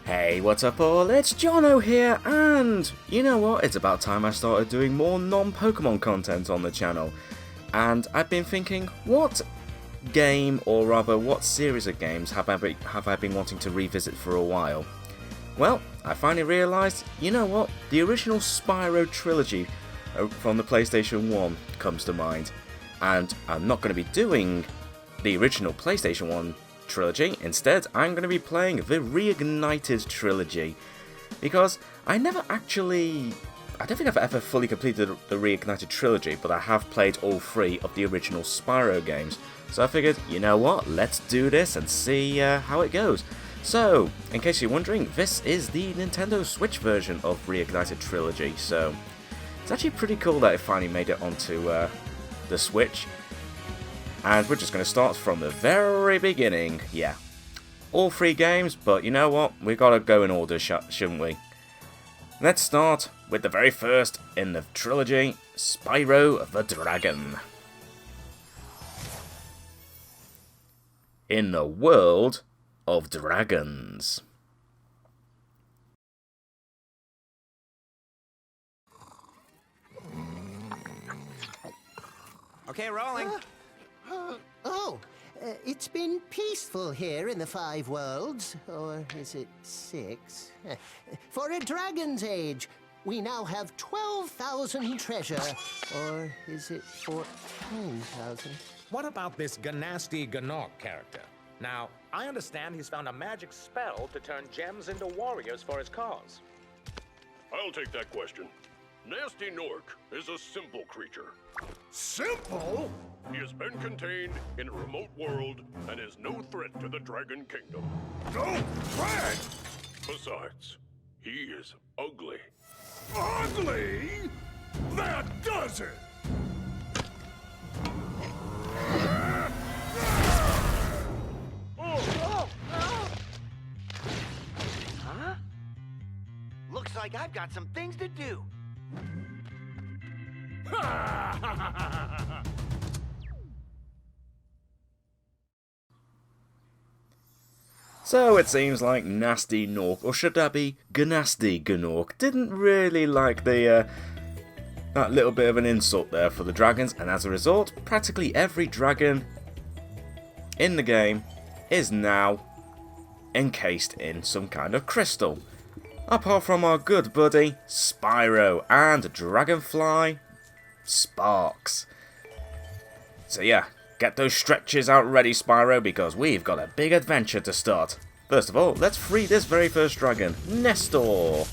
Hey, what's up all? It's Jono here, and you know what? It's about time I started doing more non-Pokemon content on the channel. And I've been thinking, what game, or rather what series of games have I been wanting to revisit for a while? Well, I finally realised, you know what? The original Spyro trilogy from the PlayStation 1 comes to mind. And I'm not going to be doing the original PlayStation 1 trilogy. Instead, I'm going to be playing the Reignited Trilogy, because I don't think I've ever fully completed the Reignited Trilogy, but I have played all three of the original Spyro games. So I figured, you know what, let's do this and see how it goes. So, in case you're wondering, this is the Nintendo Switch version of Reignited Trilogy, so it's actually pretty cool that it finally made it onto the Switch. And we're just going to start from the very beginning. Yeah, all three games, but you know what? We've got to go in order, shouldn't we? Let's start with the very first in the trilogy, Spyro the Dragon. In the world of dragons. Okay, rolling. It's been peaceful here in the 5 worlds, or is it 6? For a dragon's age, we now have 12,000 treasure, or is it 14,000? What about this Gnasty Gnorc character? Now, I understand he's found a magic spell to turn gems into warriors for his cause. I'll take that question. Gnasty Gnorc is a simple creature. Simple? He has been contained in a remote world and is no threat to the Dragon Kingdom. No threat? Besides, he is ugly. Ugly? That does it! Huh? Looks like I've got some things to do. So it seems like Gnasty Gnorc, or should that be Gnasty Gnorc, didn't really like the that little bit of an insult there for the dragons, and as a result, practically every dragon in the game is now encased in some kind of crystal. Apart from our good buddy Spyro and Dragonfly Sparks. So yeah, get those stretches out ready, Spyro, because we've got a big adventure to start. First of all, let's free this very first dragon, Nestor.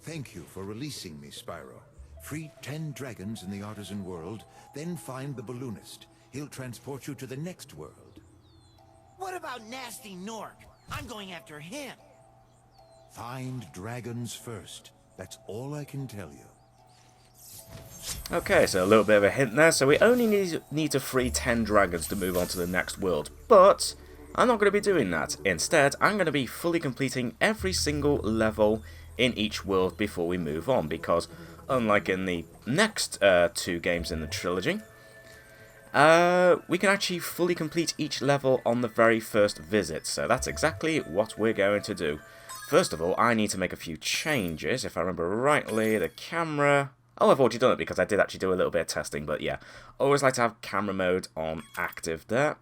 Thank you for releasing me, Spyro. Free 10 dragons in the Artisan World, then find the balloonist. He'll transport you to the next world. What about Gnasty Gnorc? I'm going after him. Find dragons first. That's all I can tell you. Okay, so a little bit of a hint there. So we only need to free 10 dragons to move on to the next world. But I'm not going to be doing that. Instead, I'm going to be fully completing every single level in each world before we move on. Because unlike in the next 2 games in the trilogy, we can actually fully complete each level on the very first visit. So that's exactly what we're going to do. First of all, I need to make a few changes. If I remember rightly, the camera... Oh, I've already done it because I did actually do a little bit of testing, but yeah. Always like to have camera mode on active there.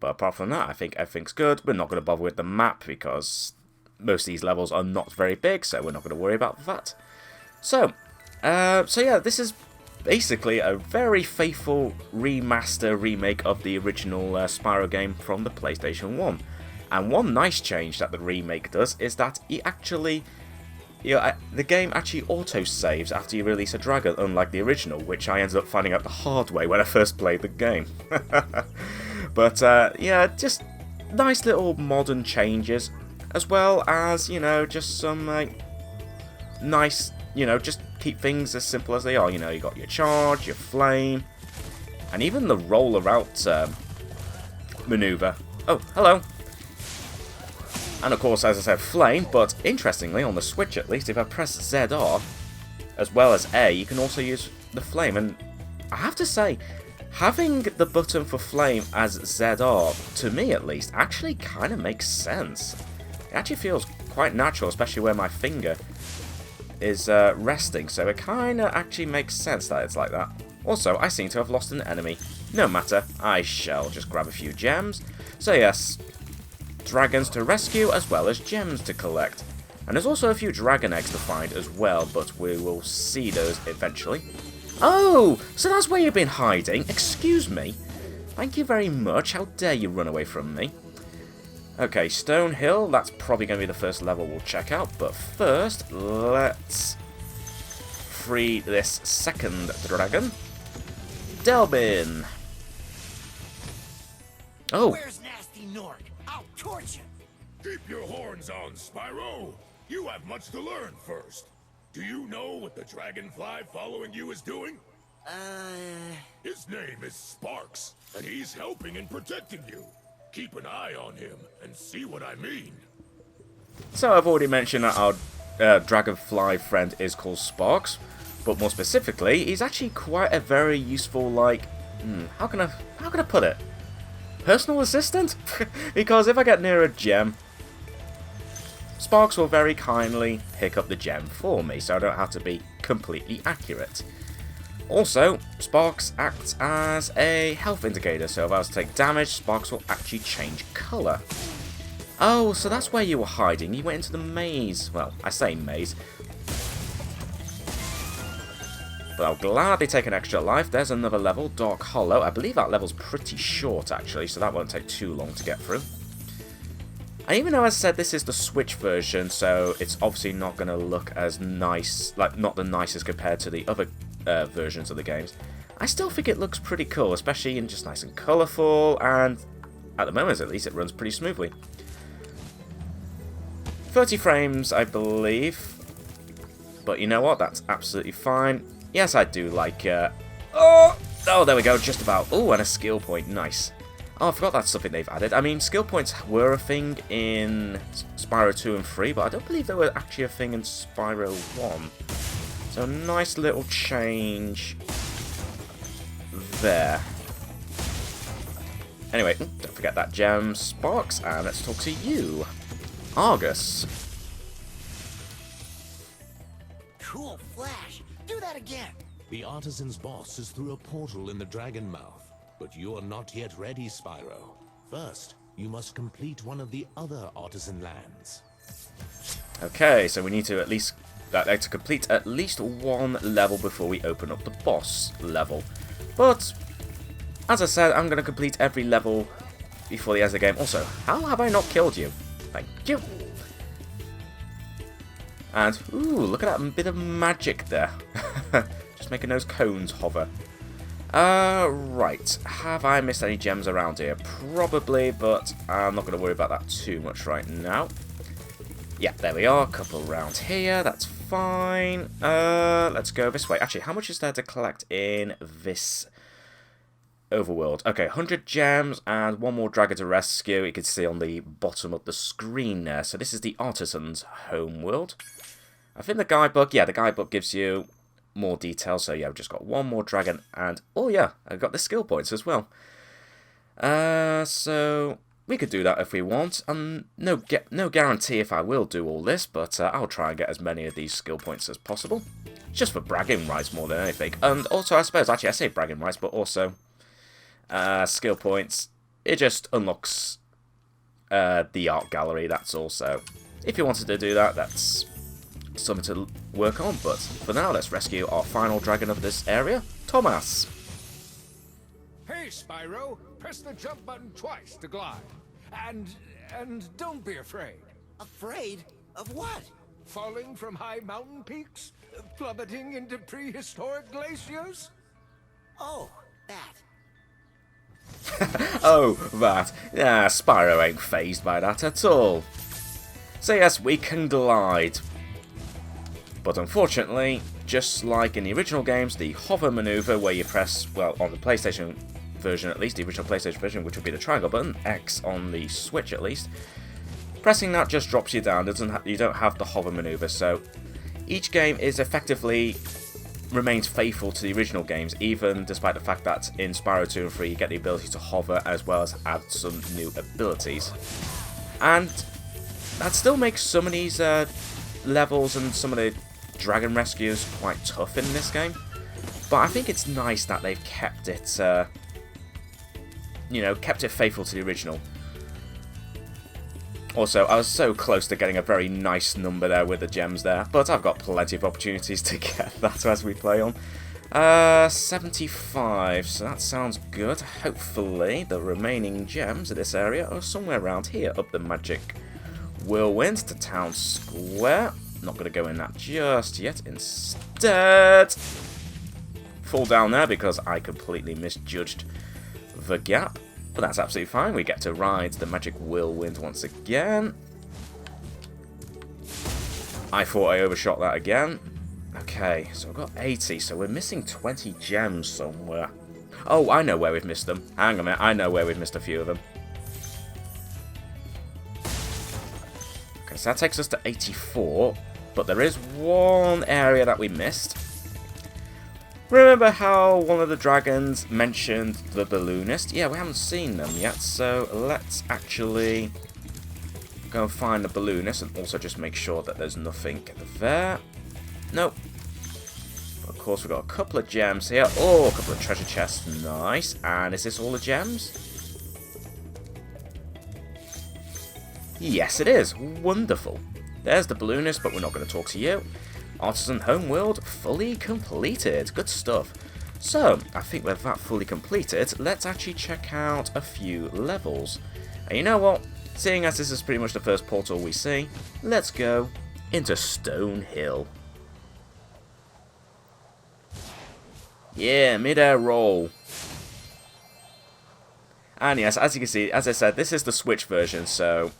But apart from that, I think everything's good. We're not going to bother with the map because most of these levels are not very big, so we're not going to worry about that. So yeah, this is basically a very faithful remake of the original Spyro game from the PlayStation 1. And one nice change that the remake does is that it actually... the game actually auto-saves after you release a dragon, unlike the original, which I ended up finding out the hard way when I first played the game. But, yeah, just nice little modern changes, as well as, just some nice, just keep things as simple as they are. You got your charge, your flame, and even the roller-out maneuver. Oh, hello. And of course, as I said, flame, but interestingly, on the Switch at least, if I press ZR, as well as A, you can also use the flame. And I have to say, having the button for flame as ZR, to me at least, actually kind of makes sense. It actually feels quite natural, especially where my finger is resting, so it kind of actually makes sense that it's like that. Also, I seem to have lost an enemy. No matter, I shall just grab a few gems. So yes, dragons to rescue as well as gems to collect. And there's also a few dragon eggs to find as well, but we will see those eventually. Oh, so that's where you've been hiding. Excuse me. Thank you very much. How dare you run away from me? Okay, Stone Hill. That's probably going to be the first level we'll check out. But first, let's free this second dragon. Delbin. Oh. Where's Gnasty Gnorc? I'll torch him. Keep your horns on, Spyro. You have much to learn first. Do you know what the dragonfly following you is doing? His name is Sparks, and he's helping and protecting you. Keep an eye on him and see what I mean. So I've already mentioned that our dragonfly friend is called Sparks, but more specifically, he's actually quite a very useful, like, how can I put it? Personal assistant? Because if I get near a gem, Sparks will very kindly pick up the gem for me, so I don't have to be completely accurate. Also, Sparks acts as a health indicator, so if I was to take damage, Sparks will actually change colour. Oh, so that's where you were hiding. You went into the maze. Well, I say maze. But I'll gladly take an extra life. There's another level, Dark Hollow. I believe that level's pretty short, actually, so that won't take too long to get through. And even though I said this is the Switch version, so it's obviously not going to look as nice, like not the nicest compared to the other versions of the games, I still think it looks pretty cool, especially in just nice and colourful, and at the moment at least it runs pretty smoothly. 30 frames, I believe, but you know what, that's absolutely fine. Yes, I do like, oh, there we go, just about. Oh, and a skill point, nice. Oh, I forgot that's something they've added. I mean, skill points were a thing in Spyro 2 and 3, but I don't believe they were actually a thing in Spyro 1. So, nice little change there. Anyway, don't forget that gem, Sparks, and let's talk to you, Argus. Cool flash. Do that again. The Artisan's boss is through a portal in the Dragon Mouth. But you are not yet ready, Spyro. First, you must complete one of the other Artisan lands. Okay, so we need to at least to complete at least one level before we open up the boss level. But as I said, I'm going to complete every level before the end of the game. Also, how have I not killed you? Thank you. And ooh, look at that bit of magic there. Just making those cones hover. Right. Have I missed any gems around here? Probably, but I'm not going to worry about that too much right now. Yeah, there we are. A couple around here. That's fine. Let's go this way. Actually, how much is there to collect in this overworld? Okay, 100 gems and one more dragon to rescue. You can see on the bottom of the screen there. So this is the Artisans homeworld. I think the guidebook, yeah, the guidebook gives you more details. So yeah, I've just got one more dragon, and oh yeah, I've got the skill points as well. So we could do that if we want. No guarantee if I will do all this, but I'll try and get as many of these skill points as possible, just for bragging rights more than anything. And also, I suppose, actually, I say bragging rights, but also skill points. It just unlocks the art gallery. That's also, if you wanted to do that, that's something to work on. But for now, let's rescue our final dragon of this area, Thomas. Hey, Spyro, press the jump button twice to glide. And don't be afraid. Afraid of what? Falling from high mountain peaks? Plummeting into prehistoric glaciers? Oh, that. Oh, that. Yeah, Spyro ain't fazed by that at all. So yes, we can glide. But unfortunately, just like in the original games, the hover maneuver where you press, well, on the PlayStation version at least, the original PlayStation version, which would be the triangle button, X on the Switch at least, pressing that just drops you down. You don't have the hover maneuver, so each game is effectively remains faithful to the original games, even despite the fact that in Spyro 2 and 3 you get the ability to hover as well as add some new abilities. And that still makes some of these levels and some of the dragon rescues quite tough in this game. But I think it's nice that they've kept it, you know, kept it faithful to the original. Also, I was so close to getting a very nice number there with the gems there, but I've got plenty of opportunities to get that as we play on. 75, so that sounds good. Hopefully the remaining gems in this area are somewhere around here, up the magic whirlwind to town square. Not going to go in that just yet. Instead, fall down there because I completely misjudged the gap. But that's absolutely fine. We get to ride the magic whirlwind once again. I thought I overshot that again. Okay, so I've got 80, so we're missing 20 gems somewhere. Oh, I know where we've missed them. Hang on a minute, I know where we've missed a few of them. Okay, so that takes us to 84, but there is one area that we missed. Remember how one of the dragons mentioned the balloonist? Yeah, we haven't seen them yet, so let's actually go and find the balloonist and also just make sure that there's nothing there. Nope. Of course, we've got a couple of gems here. Oh, a couple of treasure chests. Nice. And is this all the gems? Yes, it is. Wonderful. There's the balloonist, but we're not going to talk to you. Artisan Homeworld fully completed. Good stuff. So, I think with that fully completed, let's actually check out a few levels. And you know what? Seeing as this is pretty much the first portal we see, let's go into Stone Hill. Yeah, mid-air roll. And yes, as you can see, as I said, this is the Switch version, so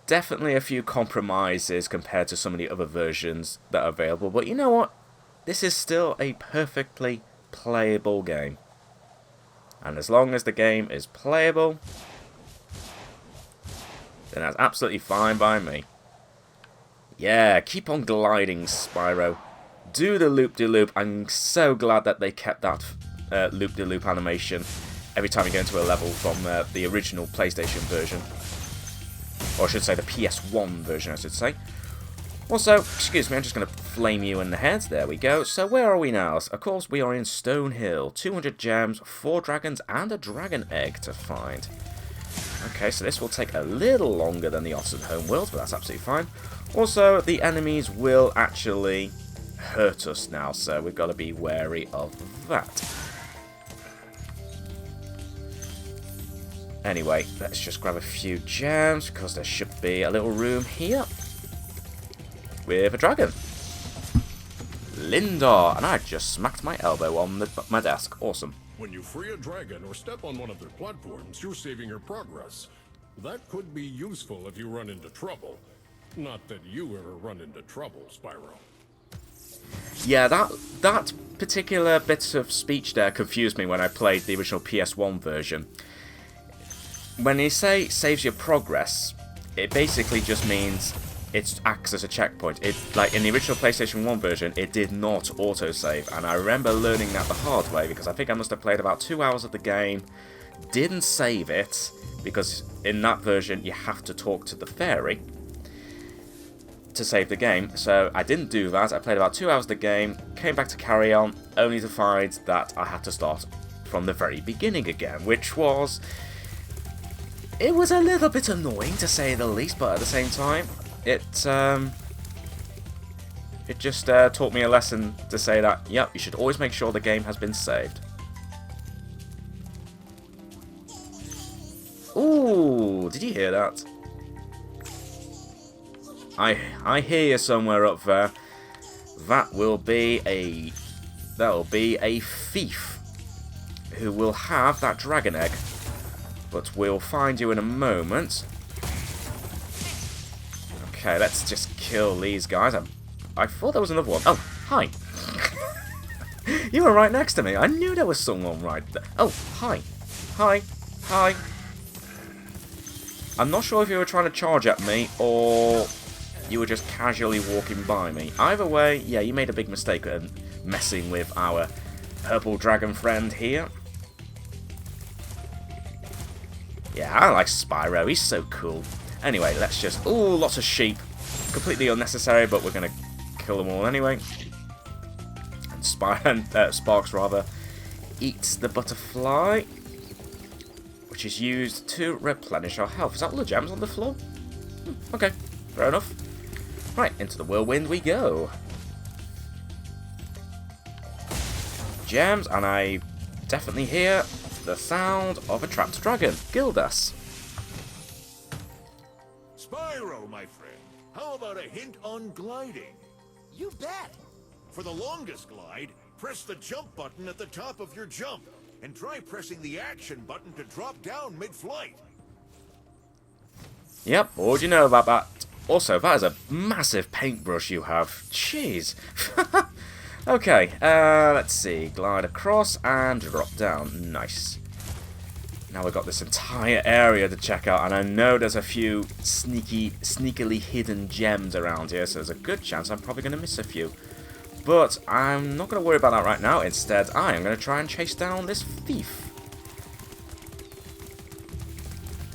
definitely a few compromises compared to some of the other versions that are available. But you know what? This is still a perfectly playable game. And as long as the game is playable, then that's absolutely fine by me. Yeah, keep on gliding, Spyro. Do the loop-de-loop. I'm so glad that they kept that loop-de-loop animation every time you go into a level from the original PlayStation version. Or I should say the PS1 version, I should say. Also, excuse me, I'm just going to flame you in the head. There we go. So where are we now? Of course, we are in Stone Hill. 200 gems, 4 dragons, and a dragon egg to find. Okay, so this will take a little longer than the Artisan Homeworld, but that's absolutely fine. Also, the enemies will actually hurt us now, so we've got to be wary of that. Anyway, let's just grab a few gems, because there should be a little room here with a dragon. Lindor, and I just smacked my elbow on my desk. Awesome. When you free a dragon or step on one of their platforms, you're saving your progress. That could be useful if you run into trouble. Not that you ever run into trouble, Spyro. Yeah, that particular bit of speech there confused me when I played the original PS1 version. When you say saves your progress, it basically just means it acts as a checkpoint. It, like in the original PlayStation 1 version, it did not autosave, and I remember learning that the hard way because I think I must have played about 2 hours of the game, didn't save it, because in that version you have to talk to the fairy to save the game, so I didn't do that. I played about 2 hours of the game, came back to carry on, only to find that I had to start from the very beginning again, which was... it was a little bit annoying, to say the least, but at the same time, it just taught me a lesson to say that, yep, you should always make sure the game has been saved. Ooh, did you hear that? I hear you somewhere up there. That will be a thief who will have that dragon egg. But we'll find you in a moment. Okay, let's just kill these guys. I thought there was another one. Oh, hi. You were right next to me. I knew there was someone right there. Oh, hi. Hi. Hi. I'm not sure if you were trying to charge at me or you were just casually walking by me. Either way, yeah, you made a big mistake messing with our purple dragon friend here. Yeah, I like Spyro. He's so cool. Anyway, let's just... Ooh, lots of sheep. Completely unnecessary, but we're going to kill them all anyway. And Sparks, rather, eats the butterfly, which is used to replenish our health. Is that all the gems on the floor? Okay, fair enough. Right, into the whirlwind we go. Gems, and I definitely hear the sound of a trapped dragon. Gildas. Spyro, my friend, how about a hint on gliding? You bet. For the longest glide, press the jump button at the top of your jump, and try pressing the action button to drop down mid-flight. Yep, what do you know about that? Also, that is a massive paintbrush you have. Jeez. Okay, let's see. Glide across and drop down. Nice. Now we've got this entire area to check out, and I know there's a few sneakily hidden gems around here, so there's a good chance I'm probably going to miss a few. But I'm not going to worry about that right now. Instead, I am going to try and chase down this thief.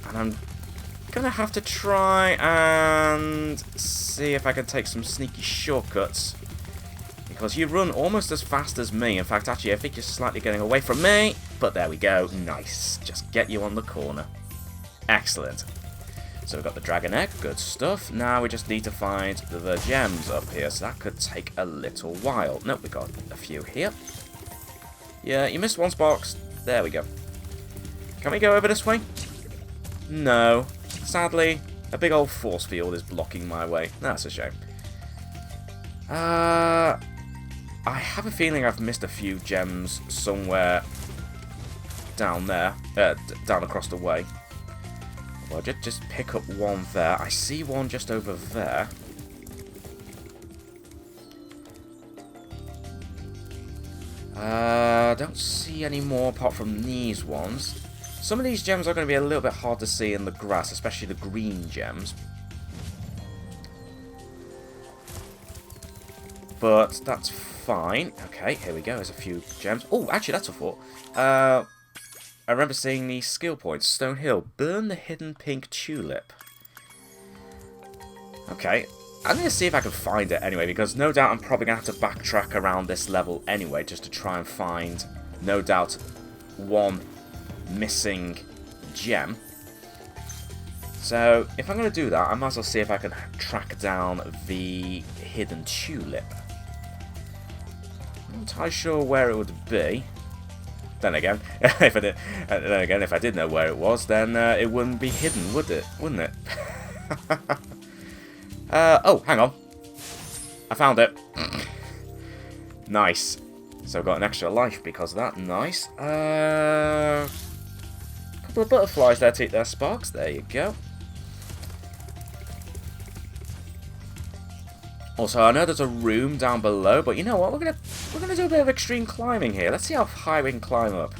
And I'm going to have to try and see if I can take some sneaky shortcuts. Because you run almost as fast as me. In fact, actually, I think you're slightly getting away from me. But there we go. Nice. Just get you on the corner. Excellent. So we've got the dragon egg. Good stuff. Now we just need to find the gems up here. So that could take a little while. Nope, we got a few here. Yeah, you missed one, Sparks. There we go. Can we go over this way? No. Sadly, a big old force field is blocking my way. That's a shame. I have a feeling I've missed a few gems somewhere down there, down across the way. Well, just pick up one there. I see one just over there. Don't see any more apart from these ones. Some of these gems are going to be a little bit hard to see in the grass, especially the green gems. But that's fine. Okay, here we go. There's a few gems. Oh, actually, that's a thought. I remember seeing these skill points. Stone Hill. Burn the hidden pink tulip. Okay. I'm going to see if I can find it anyway, because no doubt I'm probably going to have to backtrack around this level anyway, just to try and find, no doubt, one missing gem. So, if I'm going to do that, I might as well see if I can track down the hidden tulip. I'm not entirely sure where it would be. Then again, if I did know where it was, then it wouldn't be hidden, would it? Wouldn't it? Oh, hang on. I found it. Nice. So I've got an extra life because of that. Nice. Couple of butterflies there to eat their sparks. There you go. Also, I know there's a room down below, but you know what? We're gonna do a bit of extreme climbing here. Let's see how high we can climb up.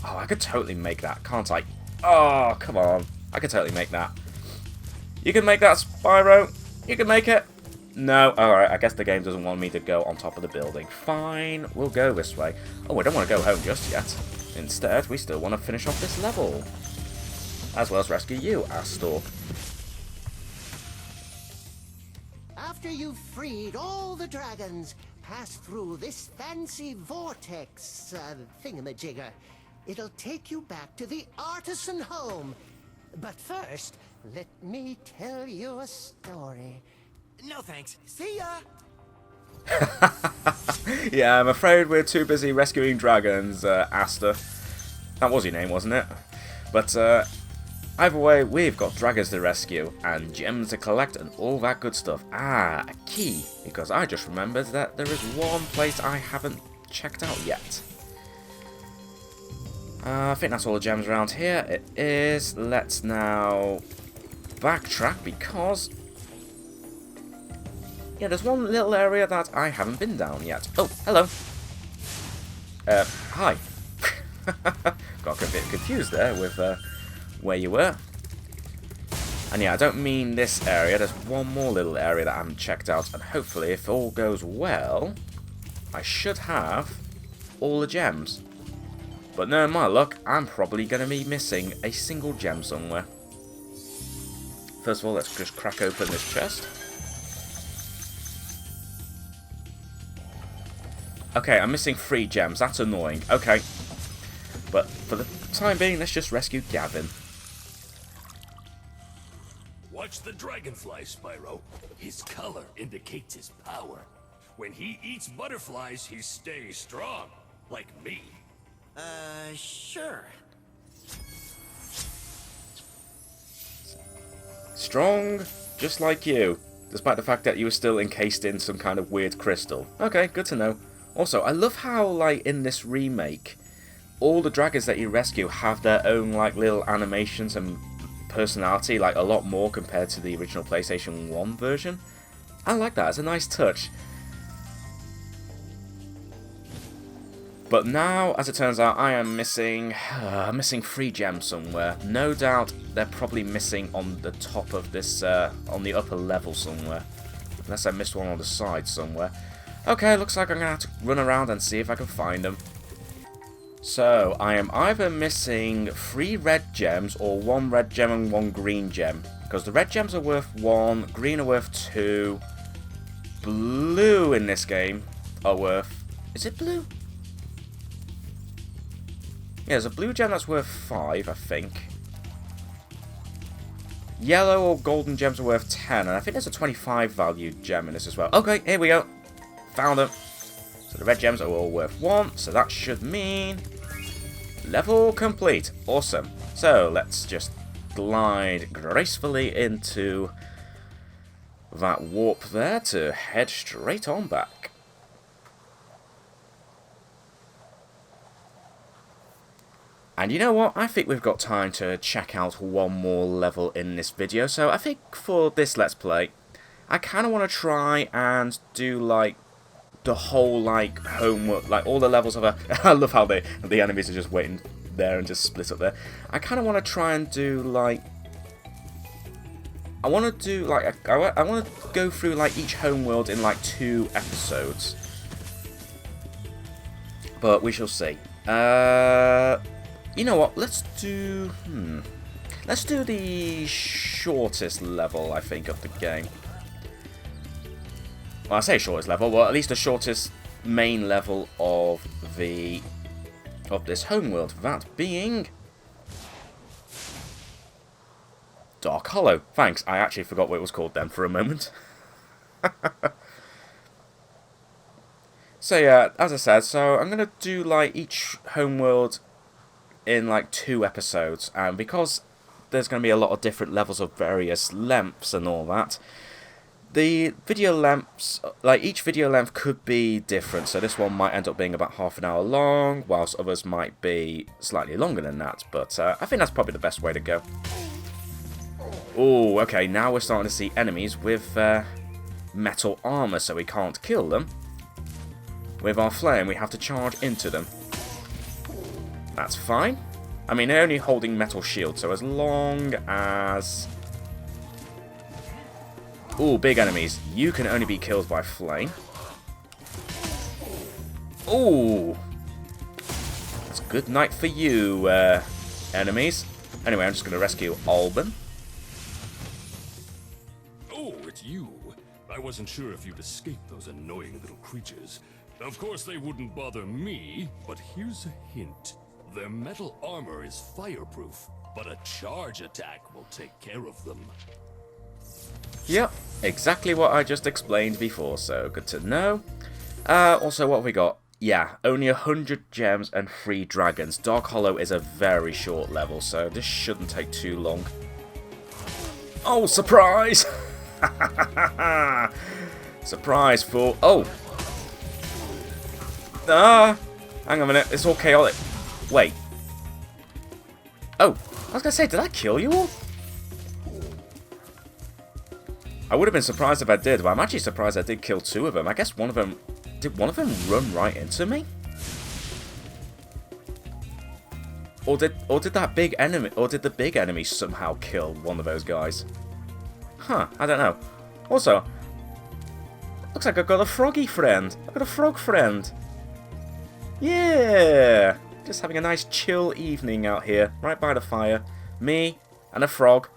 Oh, I could totally make that, can't I? Oh, come on. I could totally make that. You can make that, Spyro. You can make it. No, alright, I guess the game doesn't want me to go on top of the building. Fine, we'll go this way. Oh, I don't want to go home just yet. Instead, we still want to finish off this level. As well as rescue you, Astor. After you've freed all the dragons, pass through this fancy vortex thingamajigger. It'll take you back to the artisan home. But first, let me tell you a story. No thanks. See ya! Yeah, I'm afraid we're too busy rescuing dragons, Asta. That was your name, wasn't it? But, either way, we've got dragons to rescue, and gems to collect, and all that good stuff. Ah, a key, because I just remembered that there is one place I haven't checked out yet. I think that's all the gems around here. It is. Let's now backtrack, because... yeah, there's one little area that I haven't been down yet. Oh, hello. Hi. Got a bit confused there with where you were. And yeah, I don't mean this area. There's one more little area that I haven't checked out. And hopefully, if all goes well, I should have all the gems. But no, my luck, I'm probably going to be missing a single gem somewhere. First of all, let's just crack open this chest. Okay, I'm missing 3 gems. That's annoying. Okay. But for the time being, let's just rescue Gavin. Watch the dragonfly, Spyro. His color indicates his power. When he eats butterflies, he stays strong. Like me. Sure. Strong, just like you. Despite the fact that you were still encased in some kind of weird crystal. Okay, good to know. Also, I love how, like, in this remake, all the dragons that you rescue have their own, like, little animations and personality, like, a lot more compared to the original PlayStation 1 version. I like that, it's a nice touch. But now, as it turns out, I am missing 3 gems somewhere. No doubt they're probably missing on the top of this, on the upper level somewhere. Unless I missed one on the side somewhere. Okay, looks like I'm going to have to run around and see if I can find them. So, I am either missing 3 red gems or 1 red gem and 1 green gem. Because the red gems are worth 1, green are worth 2, blue in this game are worth... Is it blue? Yeah, there's a blue gem that's worth 5, I think. Yellow or golden gems are worth 10, and I think there's a 25 value gem in this as well. Okay, here we go. Found them. So the red gems are all worth 1, so that should mean level complete. Awesome. So let's just glide gracefully into that warp there to head straight on back. And you know what? I think we've got time to check out one more level in this video. So I think for this Let's Play, I kind of want to try and do, like, the whole, like, homework, like, all the levels of a... I love how the enemies are just waiting there and just split up there. I kind of want to try and do, like... I want to do, like... I want to go through, like, each homeworld in, like, 2 episodes. But we shall see. You know what? Let's do... Let's do the shortest level, I think, of the game. Well, I say shortest level, well, at least the shortest main level of this homeworld. That being... Dark Hollow. Thanks, I actually forgot what it was called then for a moment. So yeah, as I said, so I'm going to do, like, each homeworld in, like, 2 episodes. And because there's going to be a lot of different levels of various lengths and all that... The video lengths, like, each video length could be different, so this one might end up being about half an hour long, whilst others might be slightly longer than that, but I think that's probably the best way to go. Oh, okay, now we're starting to see enemies with metal armor, so we can't kill them. With our flame, we have to charge into them. That's fine. I mean, they're only holding metal shields, so as long as... Ooh, big enemies. You can only be killed by flame. Ooh. That's a good night for you, enemies. Anyway, I'm just going to rescue Alban. Oh, it's you. I wasn't sure if you'd escape those annoying little creatures. Of course, they wouldn't bother me, but here's a hint. Their metal armor is fireproof, but a charge attack will take care of them. Yep, exactly what I just explained before, so good to know. Also, what have we got? Yeah, only 100 gems and 3 dragons. Dark Hollow is a very short level, so this shouldn't take too long. Oh, surprise! Surprise, fool. Oh! Ah! Hang on a minute, it's all chaotic. Wait. Oh, I was gonna say, did I kill you all? I would have been surprised if I did, but I'm actually surprised I did kill 2 of them. I guess one of them... Did one of them run right into me? Or did that big enemy... Or did the big enemy somehow kill one of those guys? Huh, I don't know. Also, Looks like I've got a froggy friend. I've got a frog friend. Yeah! Just having a nice chill evening out here, right by the fire. Me and a frog.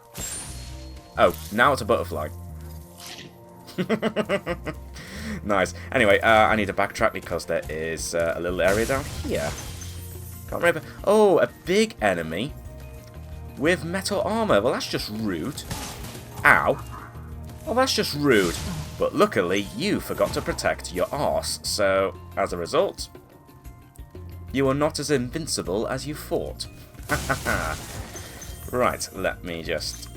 Oh, now it's a butterfly. Nice. Anyway, I need to backtrack because there is a little area down here. Can't remember. Oh, a big enemy with metal armor. Well, that's just rude. Ow. Well, that's just rude. But luckily, you forgot to protect your arse. So, as a result, you are not as invincible as you thought. Right, let me just...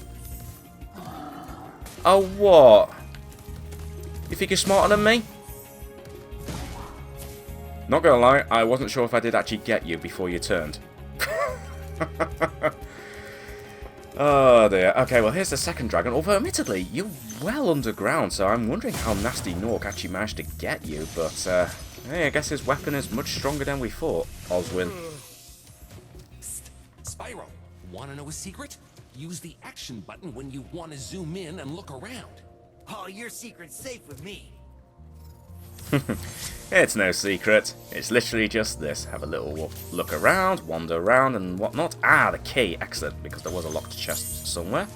Oh, what? You think you're smarter than me? Not gonna lie, I wasn't sure if I did actually get you before you turned. Oh dear. Okay, well here's the second dragon. Although admittedly, you're well underground, so I'm wondering how Gnasty Gnorc actually managed to get you. But hey, I guess his weapon is much stronger than we thought. Oswin. Psst. Spyro, wanna know a secret? Use the action button when you want to zoom in and look around. Oh, your secret's safe with me. It's no secret. It's literally just this. Have a little look around, wander around, and whatnot. Ah, the key. Excellent, because there was a locked chest somewhere.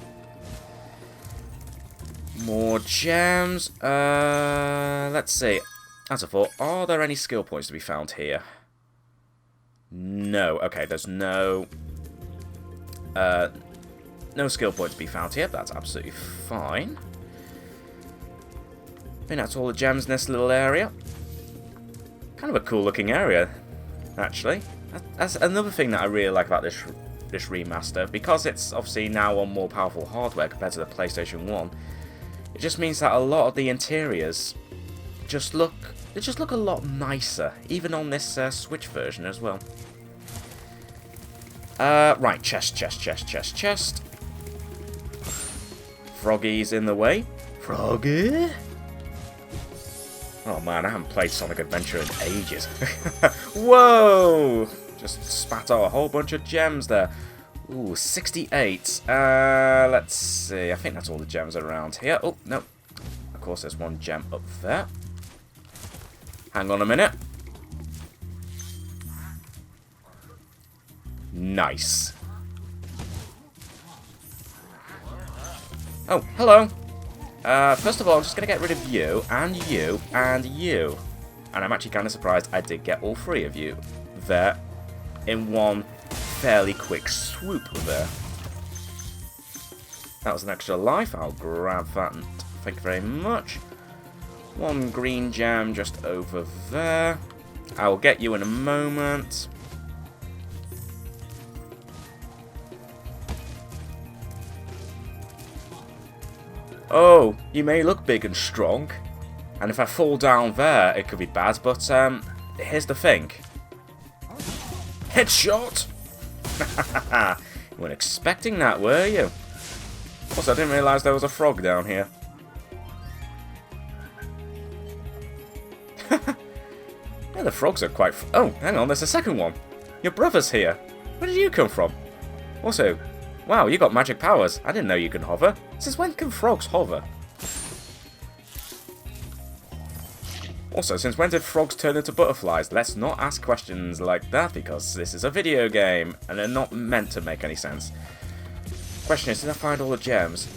More gems. Let's see. As a thought, are there any skill points to be found here? No. Okay, there's no skill point to be found here. That's absolutely fine. I think that's all the gems in this little area. Kind of a cool looking area, actually. That's another thing that I really like about this remaster. Because it's obviously now on more powerful hardware compared to the PlayStation 1. It just means that a lot of the interiors just look a lot nicer. Even on this Switch version as well. Right, chest. Froggy's in the way. Froggy? Oh man, I haven't played Sonic Adventure in ages. Whoa! Just spat out a whole bunch of gems there. Ooh, 68. Let's see. I think that's all the gems around here. Oh, no. Of course, there's one gem up there. Hang on a minute. Nice. Oh, hello. First of all, I'm just going to get rid of you, and you, and you. And I'm actually kind of surprised I did get all three of you there in one fairly quick swoop there. That was an extra life. I'll grab that and thank you very much. One green gem just over there. I will get you in a moment. Oh, you may look big and strong, and if I fall down there, it could be bad, but here's the thing. Headshot! You weren't expecting that, were you? Also, I didn't realise there was a frog down here. Yeah, the frogs are quite... Oh, hang on, there's a second one. Your brother's here. Where did you come from? Also... Wow, you got magic powers. I didn't know you can hover. Since when can frogs hover? Also, since when did frogs turn into butterflies? Let's not ask questions like that because this is a video game and they're not meant to make any sense. Question is, did I find all the gems?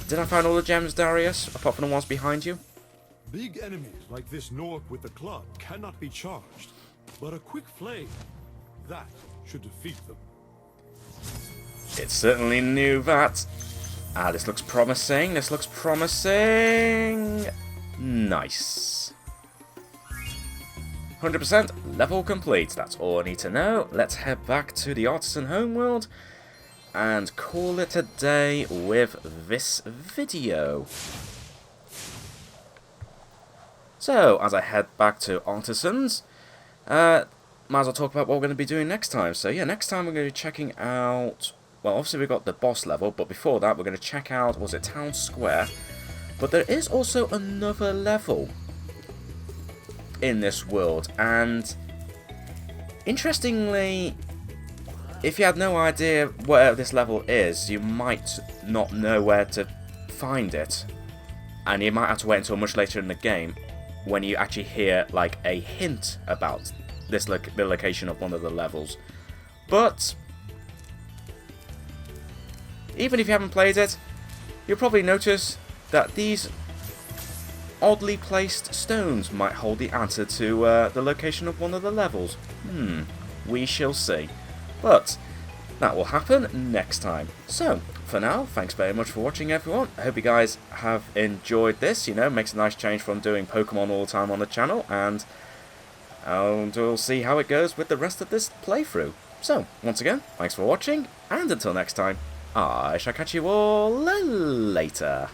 Did I find all the gems, Darius, apart from the ones behind you? Big enemies like this Gnorc with the club cannot be charged, but a quick flame, that should defeat them. It certainly knew that. Ah, this looks promising. This looks promising. Nice. 100% level complete. That's all I need to know. Let's head back to the Artisan homeworld and call it a day with this video. So, as I head back to Artisans, might as well talk about what we're going to be doing next time. So yeah, next time we're going to be checking out... Well, obviously we've got the boss level, but before that we're going to check out, was it Town Square? But there is also another level in this world, and interestingly, if you had no idea where this level is, you might not know where to find it, and you might have to wait until much later in the game. when you actually hear like a hint about this the location of one of the levels. But even if you haven't played it, you'll probably notice that these oddly placed stones might hold the answer to the location of one of the levels. We shall see. But that will happen next time. So, for now, thanks very much for watching, everyone. I hope you guys have enjoyed this. You know, makes a nice change from doing Pokemon all the time on the channel, and we'll see how it goes with the rest of this playthrough. So, once again, thanks for watching, and until next time, I shall catch you all later.